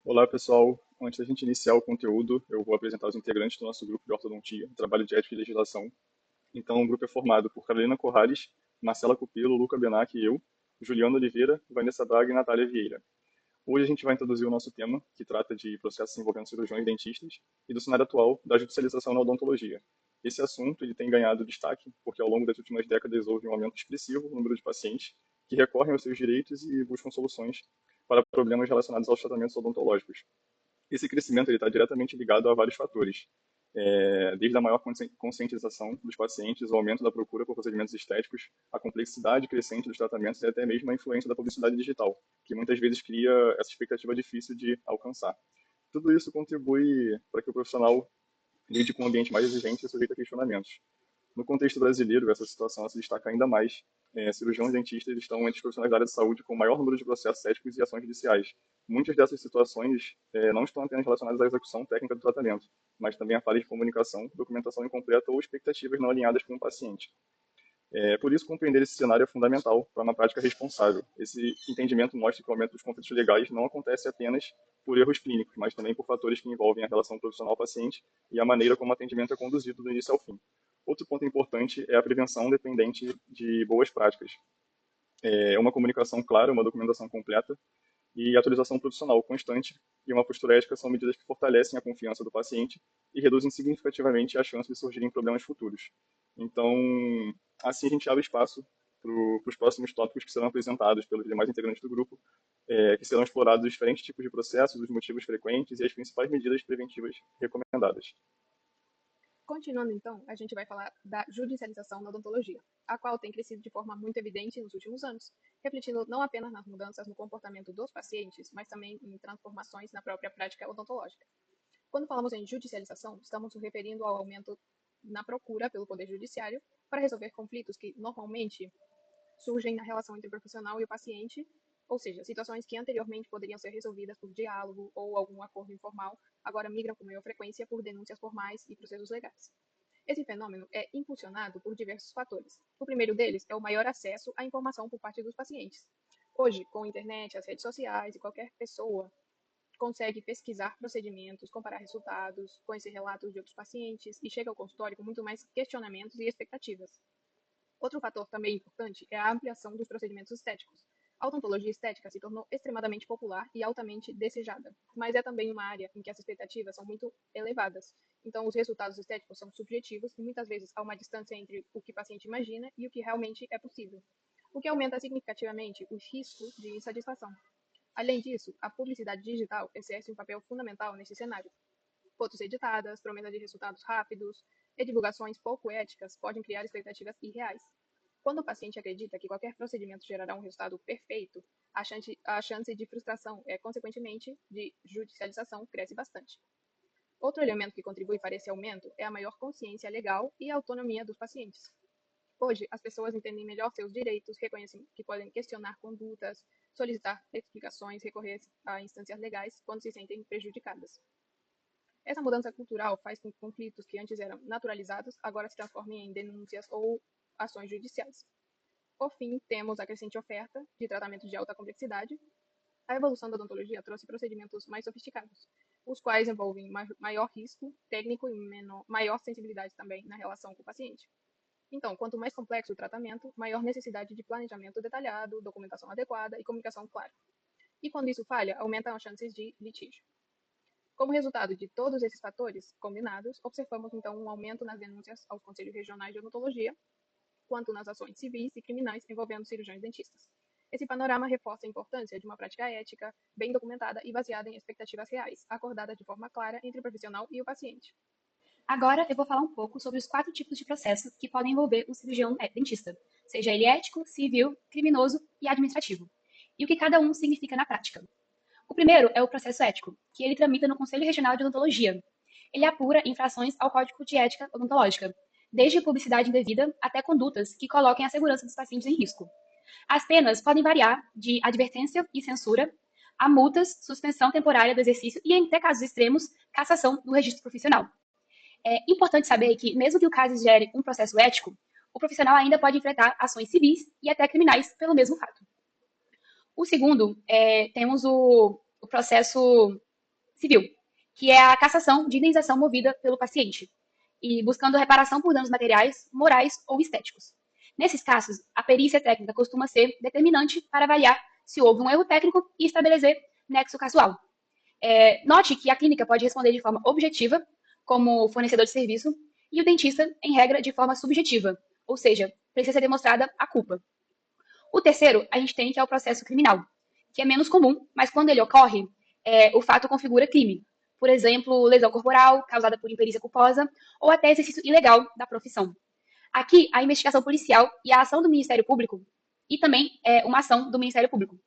Olá, pessoal. Antes da gente iniciar o conteúdo, eu vou apresentar os integrantes do nosso grupo de ortodontia, trabalho de ética e legislação. Então, o grupo é formado por Carolina Corrales, Marcela Cupelo, Luca Benac e eu, Juliana Oliveira, Vanessa Braga e Natália Vieira. Hoje a gente vai introduzir o nosso tema, que trata de processos envolvendo cirurgiões e dentistas, e do cenário atual da judicialização na odontologia. Esse assunto ele tem ganhado destaque porque ao longo das últimas décadas houve um aumento expressivo no número de pacientes que recorrem aos seus direitos e buscam soluções para problemas relacionados aos tratamentos odontológicos. Esse crescimento está diretamente ligado a vários fatores, desde a maior conscientização dos pacientes, o aumento da procura por procedimentos estéticos, a complexidade crescente dos tratamentos e até mesmo a influência da publicidade digital, que muitas vezes cria essa expectativa difícil de alcançar. Tudo isso contribui para que o profissional lide com um ambiente mais exigente e sujeito a questionamentos. No contexto brasileiro, essa situação se destaca ainda mais. Cirurgiões e dentistas estão entre os profissionais da área de saúde com o maior número de processos éticos e ações judiciais. Muitas dessas situações não estão apenas relacionadas à execução técnica do tratamento, mas também a falha de comunicação, documentação incompleta ou expectativas não alinhadas com o paciente. Por isso, compreender esse cenário é fundamental para uma prática responsável. Esse entendimento mostra que o aumento dos conflitos legais não acontece apenas por erros clínicos, mas também por fatores que envolvem a relação profissional-paciente e a maneira como o atendimento é conduzido do início ao fim. Outro ponto importante é a prevenção dependente de boas práticas. É uma comunicação clara, uma documentação completa e atualização profissional constante e uma postura ética são medidas que fortalecem a confiança do paciente e reduzem significativamente a chance de surgirem problemas futuros. Então, assim a gente abre espaço para os próximos tópicos que serão apresentados pelos demais integrantes do grupo, que serão explorados os diferentes tipos de processos, os motivos frequentes e as principais medidas preventivas recomendadas. Continuando então, a gente vai falar da judicialização na odontologia, a qual tem crescido de forma muito evidente nos últimos anos, refletindo não apenas nas mudanças no comportamento dos pacientes, mas também em transformações na própria prática odontológica. Quando falamos em judicialização, estamos nos referindo ao aumento na procura pelo Poder Judiciário para resolver conflitos que normalmente surgem na relação entre o profissional e o paciente, ou seja, situações que anteriormente poderiam ser resolvidas por diálogo ou algum acordo informal, agora migram com maior frequência por denúncias formais e processos legais. Esse fenômeno é impulsionado por diversos fatores. O primeiro deles é o maior acesso à informação por parte dos pacientes. Hoje, com a internet, as redes sociais e qualquer pessoa consegue pesquisar procedimentos, comparar resultados, conhecer relatos de outros pacientes e chega ao consultório com muito mais questionamentos e expectativas. Outro fator também importante é a ampliação dos procedimentos estéticos. A odontologia estética se tornou extremadamente popular e altamente desejada, mas é também uma área em que as expectativas são muito elevadas. Então, os resultados estéticos são subjetivos e muitas vezes há uma distância entre o que o paciente imagina e o que realmente é possível, o que aumenta significativamente o risco de insatisfação. Além disso, a publicidade digital exerce um papel fundamental nesse cenário. Fotos editadas, promessa de resultados rápidos e divulgações pouco éticas podem criar expectativas irreais. Quando o paciente acredita que qualquer procedimento gerará um resultado perfeito, a chance de frustração e, consequentemente, de judicialização cresce bastante. Outro elemento que contribui para esse aumento é a maior consciência legal e autonomia dos pacientes. Hoje, as pessoas entendem melhor seus direitos, reconhecem que podem questionar condutas, solicitar explicações, recorrer a instâncias legais quando se sentem prejudicadas. Essa mudança cultural faz com que conflitos que antes eram naturalizados agora se transformem em denúncias ou ações judiciais. Por fim, temos a crescente oferta de tratamentos de alta complexidade. A evolução da odontologia trouxe procedimentos mais sofisticados, os quais envolvem maior risco técnico e maior sensibilidade também na relação com o paciente. Então, quanto mais complexo o tratamento, maior necessidade de planejamento detalhado, documentação adequada e comunicação clara. E quando isso falha, aumentam as chances de litígio. Como resultado de todos esses fatores combinados, observamos então um aumento nas denúncias aos conselhos regionais de odontologia, quanto nas ações civis e criminais envolvendo cirurgiões dentistas. Esse panorama reforça a importância de uma prática ética, bem documentada e baseada em expectativas reais, acordada de forma clara entre o profissional e o paciente. Agora eu vou falar um pouco sobre os 4 tipos de processo que podem envolver o cirurgião dentista, seja ele ético, civil, criminoso e administrativo, e o que cada um significa na prática. O primeiro é o processo ético, que ele tramita no Conselho Regional de Odontologia. Ele apura infrações ao Código de Ética Odontológica, desde publicidade indevida até condutas que coloquem a segurança dos pacientes em risco. As penas podem variar de advertência e censura a multas, suspensão temporária do exercício e, em até casos extremos, cassação do registro profissional. É importante saber que, mesmo que o caso gere um processo ético, o profissional ainda pode enfrentar ações civis e até criminais pelo mesmo fato. O segundo, temos o processo civil, que é a cassação de indenização movida pelo paciente, e buscando reparação por danos materiais, morais ou estéticos. Nesses casos, a perícia técnica costuma ser determinante para avaliar se houve um erro técnico e estabelecer nexo causal. Note que a clínica pode responder de forma objetiva, como fornecedor de serviço, e o dentista, em regra, de forma subjetiva, ou seja, precisa ser demonstrada a culpa. O terceiro, a gente tem que é o processo criminal, que é menos comum, mas quando ele ocorre, o fato configura crime. Por exemplo, lesão corporal causada por imperícia culposa ou até exercício ilegal da profissão. Aqui, a investigação policial e a ação do Ministério Público, e também uma ação do Ministério Público.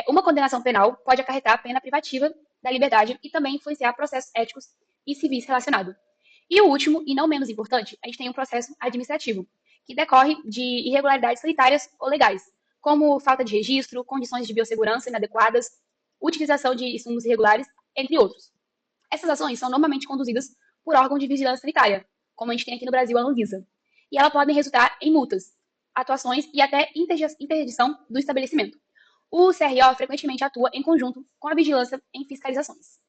Uma condenação penal pode acarretar pena privativa da liberdade e também influenciar processos éticos e civis relacionados. E o último, e não menos importante, a gente tem um processo administrativo, que decorre de irregularidades sanitárias ou legais, como falta de registro, condições de biossegurança inadequadas, utilização de insumos irregulares, entre outros. Essas ações são normalmente conduzidas por órgão de vigilância sanitária, como a gente tem aqui no Brasil a Anvisa, e elas podem resultar em multas, atuações e até interdição do estabelecimento. O CRO frequentemente atua em conjunto com a vigilância em fiscalizações.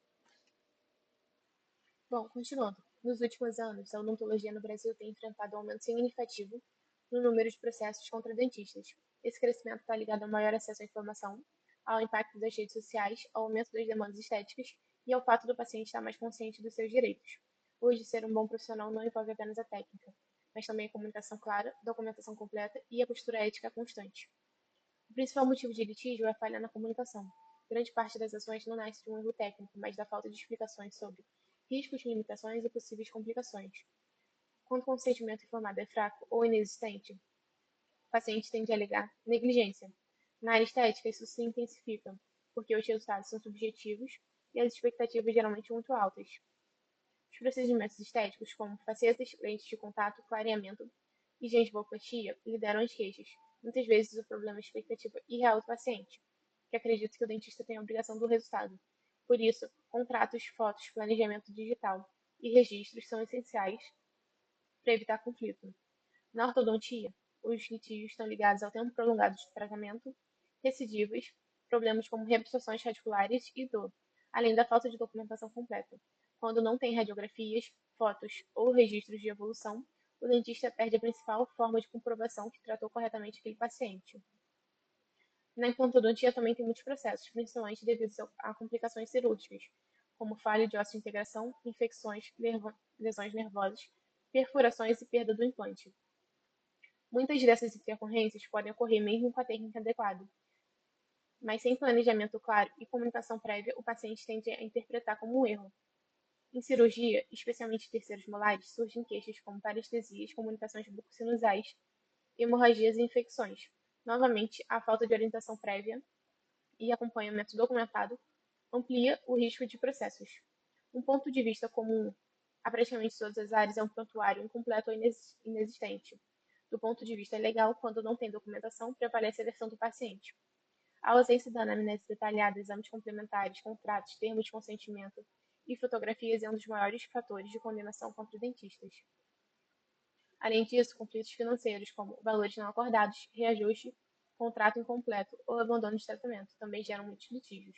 Bom, continuando. Nos últimos anos, a odontologia no Brasil tem enfrentado um aumento significativo no número de processos contra dentistas. Esse crescimento está ligado ao maior acesso à informação, ao impacto das redes sociais, ao aumento das demandas estéticas e ao fato do paciente estar mais consciente dos seus direitos. Hoje, ser um bom profissional não envolve apenas a técnica, mas também a comunicação clara, documentação completa e a postura ética constante. O principal motivo de litígio é a falha na comunicação. Grande parte das ações não nasce de um erro técnico, mas da falta de explicações sobre riscos, limitações e possíveis complicações. Quando o consentimento informado é fraco ou inexistente, o paciente tende a alegar negligência. Na área estética, isso se intensifica, porque os resultados são subjetivos e as expectativas geralmente muito altas. Os procedimentos estéticos, como facetas, lentes de contato, clareamento e gengivoplastia, lideram as queixas. Muitas vezes o problema é a expectativa irreal do paciente, que acredita que o dentista tem a obrigação do resultado. Por isso, contratos, fotos, planejamento digital e registros são essenciais para evitar conflito. Na ortodontia, os litígios estão ligados ao tempo prolongado de tratamento, recidivas, problemas como reabsorções radiculares e dor, além da falta de documentação completa. Quando não tem radiografias, fotos ou registros de evolução, o dentista perde a principal forma de comprovação que tratou corretamente aquele paciente. Na implantodontia também tem muitos processos, principalmente devido a complicações cirúrgicas, como falha de ósseo de integração, infecções, lesões nervosas, perfurações e perda do implante. Muitas dessas intercorrências podem ocorrer mesmo com a técnica adequada, mas sem planejamento claro e comunicação prévia, o paciente tende a interpretar como um erro. Em cirurgia, especialmente terceiros molares, surgem queixas como parestesias, comunicações bucosinusais, hemorragias e infecções. Novamente, a falta de orientação prévia e acompanhamento documentado amplia o risco de processos. Um ponto de vista comum a praticamente todas as áreas é um prontuário incompleto ou inexistente. Do ponto de vista legal, quando não tem documentação, prevalece a versão do paciente. A ausência da anamnese detalhada, exames complementares, contratos, termos de consentimento e fotografias é um dos maiores fatores de condenação contra dentistas. Além disso, conflitos financeiros, como valores não acordados, reajuste, contrato incompleto ou abandono de tratamento, também geram muitos litígios,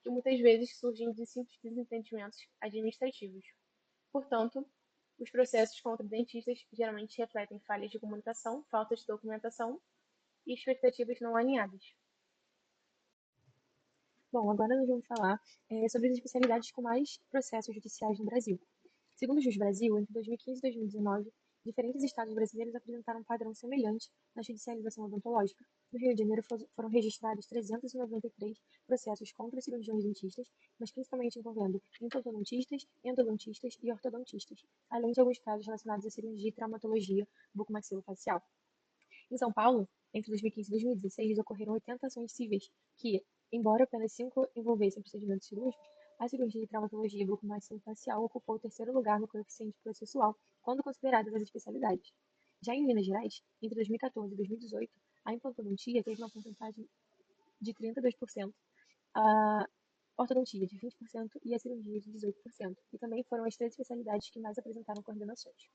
que muitas vezes surgem de simples desentendimentos administrativos. Portanto, os processos contra dentistas geralmente refletem falhas de comunicação, falta de documentação e expectativas não alinhadas. Bom, agora nós vamos falar sobre as especialidades com mais processos judiciais no Brasil. Segundo o Jus Brasil, entre 2015 e 2019, diferentes estados brasileiros apresentaram um padrão semelhante na judicialização odontológica. No Rio de Janeiro foram registrados 393 processos contra cirurgiões dentistas, mas principalmente envolvendo implantodontistas, endodontistas e ortodontistas, além de alguns casos relacionados à cirurgia e traumatologia bucomaxilofacial. Em São Paulo, entre 2015 e 2016, ocorreram 80 ações cíveis que, embora apenas 5 envolvessem procedimentos cirúrgicos, a cirurgia de traumatologia bucomaxilofacial ocupou o terceiro lugar no coeficiente processual quando consideradas as especialidades. Já em Minas Gerais, entre 2014 e 2018, a implantodontia teve uma porcentagem de 32%, a ortodontia de 20% e a cirurgia de 18%, e também foram as 3 especialidades que mais apresentaram coordenações.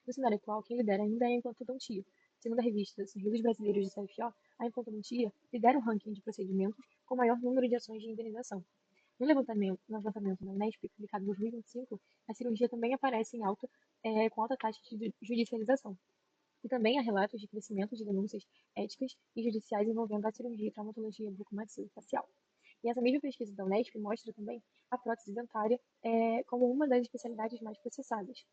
No cenário atual, quem lidera ainda é a implantodontia. Segundo a revista Sorrisos Brasileiros de CFO, a implantodontia lidera o ranking de procedimentos com maior número de ações de indenização. No levantamento da Unesp, publicado em 2025, a cirurgia também aparece em alta, com alta taxa de judicialização. E também há relatos de crescimento de denúncias éticas e judiciais envolvendo a cirurgia e traumatologia bucomaxilofacial. E essa mesma pesquisa da Unesp mostra também a prótese dentária como uma das especialidades mais processadas.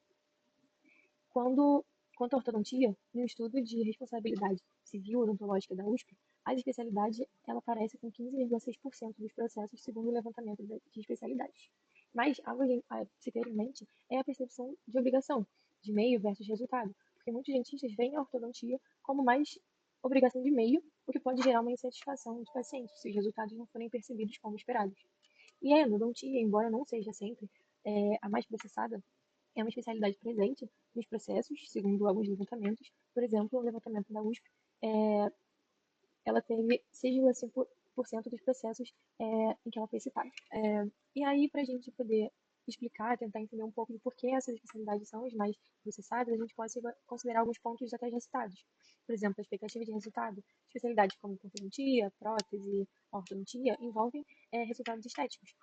Quanto à ortodontia, no estudo de responsabilidade civil odontológica da USP, a especialidade ela aparece com 15,6% dos processos segundo o levantamento de especialidades. Mas algo a se ter em mente é a percepção de obrigação, de meio versus resultado, porque muitos dentistas veem a ortodontia como mais obrigação de meio, o que pode gerar uma insatisfação dos pacientes se os resultados não forem percebidos como esperados. E a endodontia, embora não seja sempre a mais processada, é uma especialidade presente nos processos, segundo alguns levantamentos. Por exemplo, o levantamento da USP, ela teve 6,5% dos processos em que ela foi citada. E aí, para a gente poder explicar, tentar entender um pouco de por que essas especialidades são as mais processadas, a gente pode considerar alguns pontos até já citados. Por exemplo, a expectativa de resultado. Especialidades como ortodontia, prótese, ortodontia envolvem resultados estéticos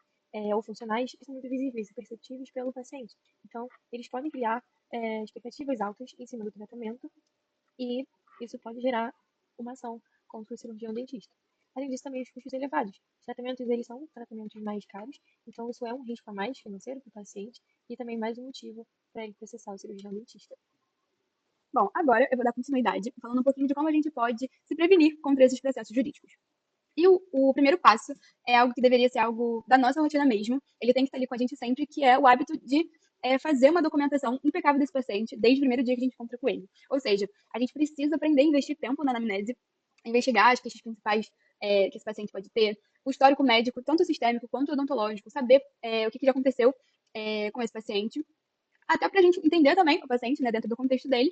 ou funcionais que são muito visíveis e perceptíveis pelo paciente. Então, eles podem criar expectativas altas em cima do tratamento e isso pode gerar uma ação contra o cirurgião dentista. Além disso, também os custos elevados. Os tratamentos eles são tratamentos mais caros, então isso é um risco a mais financeiro para o paciente e também mais um motivo para ele processar o cirurgião dentista. Bom, agora eu vou dar continuidade falando um pouquinho de como a gente pode se prevenir contra esses processos jurídicos. E o primeiro passo é algo que deveria ser algo da nossa rotina mesmo, ele tem que estar ali com a gente sempre, que é o hábito de fazer uma documentação impecável desse paciente desde o primeiro dia que a gente encontra com ele. Ou seja, a gente precisa aprender a investir tempo na anamnese, investigar as queixas principais que esse paciente pode ter, o histórico médico, tanto sistêmico quanto odontológico, saber o que já aconteceu com esse paciente, até para a gente entender também o paciente, né, dentro do contexto dele,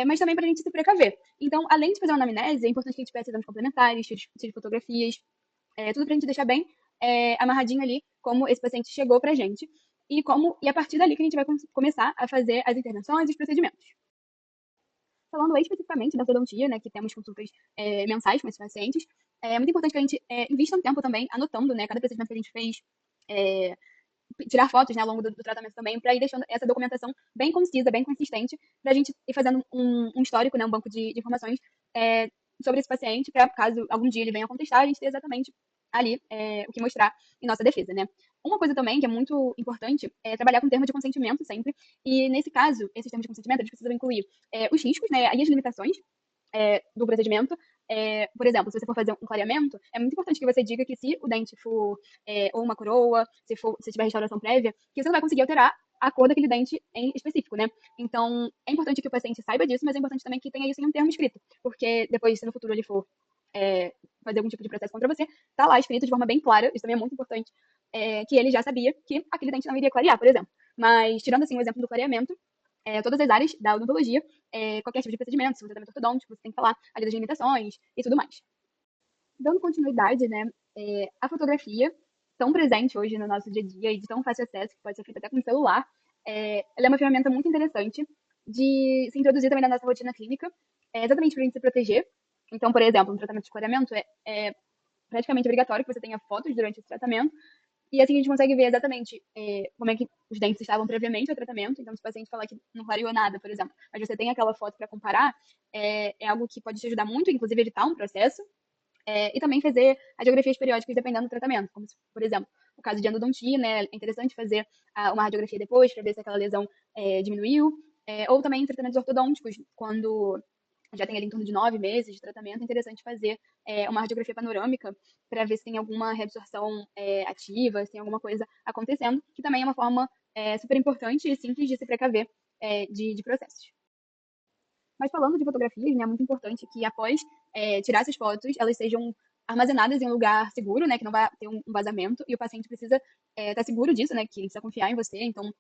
mas também para a gente se precaver. Então, além de fazer uma anamnese, é importante que a gente peça exames complementares, tire fotografias, tudo para a gente deixar bem amarradinho ali como esse paciente chegou para a gente e a partir dali que a gente vai começar a fazer as internações e os procedimentos. Falando especificamente da ortodontia, né, que temos consultas mensais com esses pacientes, é muito importante que a gente invista um tempo também anotando, né, cada procedimento que a gente fez, tirar fotos, né, ao longo do tratamento também, para ir deixando essa documentação bem concisa, bem consistente, para a gente ir fazendo um histórico, né, um banco de informações sobre esse paciente, para caso algum dia ele venha contestar, a gente ter exatamente ali o que mostrar em nossa defesa, né. Uma coisa também que é muito importante é trabalhar com termo de consentimento sempre, e nesse caso, esses termos de consentimento, eles precisam incluir os riscos, né, e as limitações do procedimento. Por exemplo, se você for fazer um clareamento, é muito importante que você diga que se o dente for ou uma coroa, se tiver restauração prévia, que você não vai conseguir alterar a cor daquele dente em específico, né? Então, é importante que o paciente saiba disso, mas é importante também que tenha isso em um termo escrito, porque depois, se no futuro ele for fazer algum tipo de processo contra você, tá lá escrito de forma bem clara, isso também é muito importante, que ele já sabia que aquele dente não iria clarear, por exemplo. Mas, tirando assim o exemplo do clareamento, todas as áreas da odontologia, qualquer tipo de procedimento, se você tratamento ortodôntico, você tem que falar ali das limitações e tudo mais. Dando continuidade, né, a fotografia, tão presente hoje no nosso dia a dia e de tão fácil acesso, que pode ser feita até com o celular, ela é uma ferramenta muito interessante de se introduzir também na nossa rotina clínica, exatamente para a gente se proteger. Então, por exemplo, no tratamento de clareamento, é praticamente obrigatório que você tenha fotos durante esse tratamento, e assim a gente consegue ver exatamente como é que os dentes estavam previamente ao tratamento. Então, se o paciente falar que não clareou nada, por exemplo, mas você tem aquela foto para comparar, é algo que pode te ajudar muito, inclusive evitar um processo, e também fazer radiografias periódicas dependendo do tratamento, como se, por exemplo, no caso de endodontia, né, é interessante fazer uma radiografia depois para ver se aquela lesão diminuiu, ou também em tratamentos ortodônticos, quando já tem ali em torno de 9 meses de tratamento, é interessante fazer uma radiografia panorâmica para ver se tem alguma reabsorção ativa, se tem alguma coisa acontecendo, que também é uma forma super importante e simples de se precaver de processos. Mas falando de fotografias, né, é muito importante que após tirar essas fotos, elas sejam armazenadas em um lugar seguro, né, que não vai ter um vazamento, e o paciente precisa estar seguro disso, né, que ele precisa confiar em você, então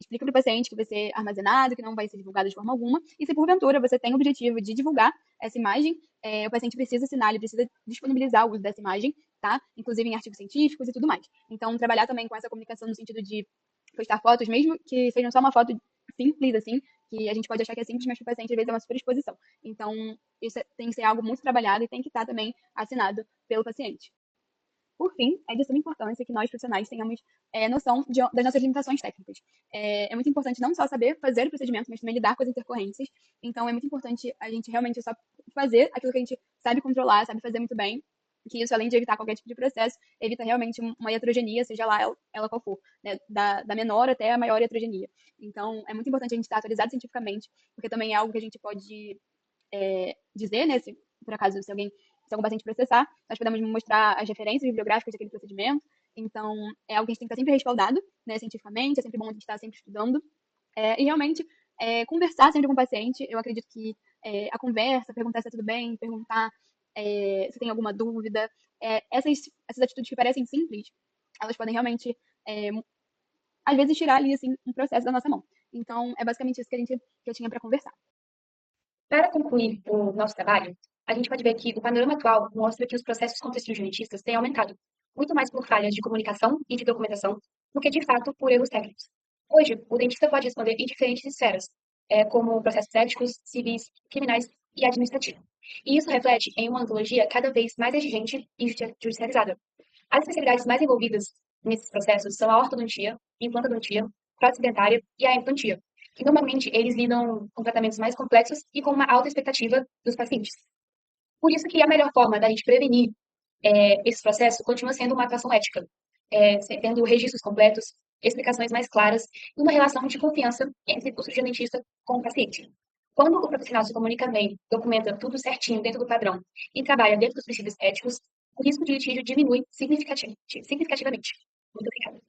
explica para o paciente que vai ser armazenado, que não vai ser divulgado de forma alguma, e se porventura você tem o objetivo de divulgar essa imagem, o paciente precisa assinar, ele precisa disponibilizar o uso dessa imagem, tá? Inclusive em artigos científicos e tudo mais. Então, trabalhar também com essa comunicação no sentido de postar fotos, mesmo que sejam só uma foto simples, assim, que a gente pode achar que é simples, mas para o paciente às vezes é uma super exposição. Então, isso tem que ser algo muito trabalhado e tem que estar também assinado pelo paciente. Por fim, é de suma importância que nós, profissionais, tenhamos noção das nossas limitações técnicas. É muito importante não só saber fazer o procedimento, mas também lidar com as intercorrências. Então, é muito importante a gente realmente só fazer aquilo que a gente sabe controlar, sabe fazer muito bem, que isso, além de evitar qualquer tipo de processo, evita realmente uma heterogeneia, seja lá ela qual for, né? Da menor até a maior heterogeneia. Então, é muito importante a gente estar atualizado cientificamente, porque também é algo que a gente pode dizer, né? Se por acaso, se algum paciente processar, nós podemos mostrar as referências bibliográficas daquele procedimento. Então, é algo que a gente tem que estar sempre respaldado, né, cientificamente, é sempre bom a gente estar sempre estudando. E realmente, conversar sempre com o paciente, eu acredito que a conversa, perguntar se está tudo bem, perguntar se tem alguma dúvida, essas atitudes que parecem simples, elas podem realmente, às vezes, tirar ali, assim, um processo da nossa mão. Então, é basicamente isso que eu tinha para conversar. Para concluir o nosso trabalho, a gente pode ver que o panorama atual mostra que os processos contra estudos dentistas têm aumentado, muito mais por falhas de comunicação e de documentação do que, de fato, por erros técnicos. Hoje, o dentista pode responder em diferentes esferas, como processos éticos, civis, criminais e administrativos. E isso reflete em uma odontologia cada vez mais exigente e judicializada. As especialidades mais envolvidas nesses processos são a ortodontia, implantodontia, prótese dentária e a endodontia, que normalmente eles lidam com tratamentos mais complexos e com uma alta expectativa dos pacientes. Por isso que a melhor forma da gente prevenir esse processo continua sendo uma atuação ética, tendo registros completos, explicações mais claras e uma relação de confiança entre o cirurgião dentista com o paciente. Quando o profissional se comunica bem, documenta tudo certinho dentro do padrão e trabalha dentro dos princípios éticos, o risco de litígio diminui significativamente. Muito obrigada.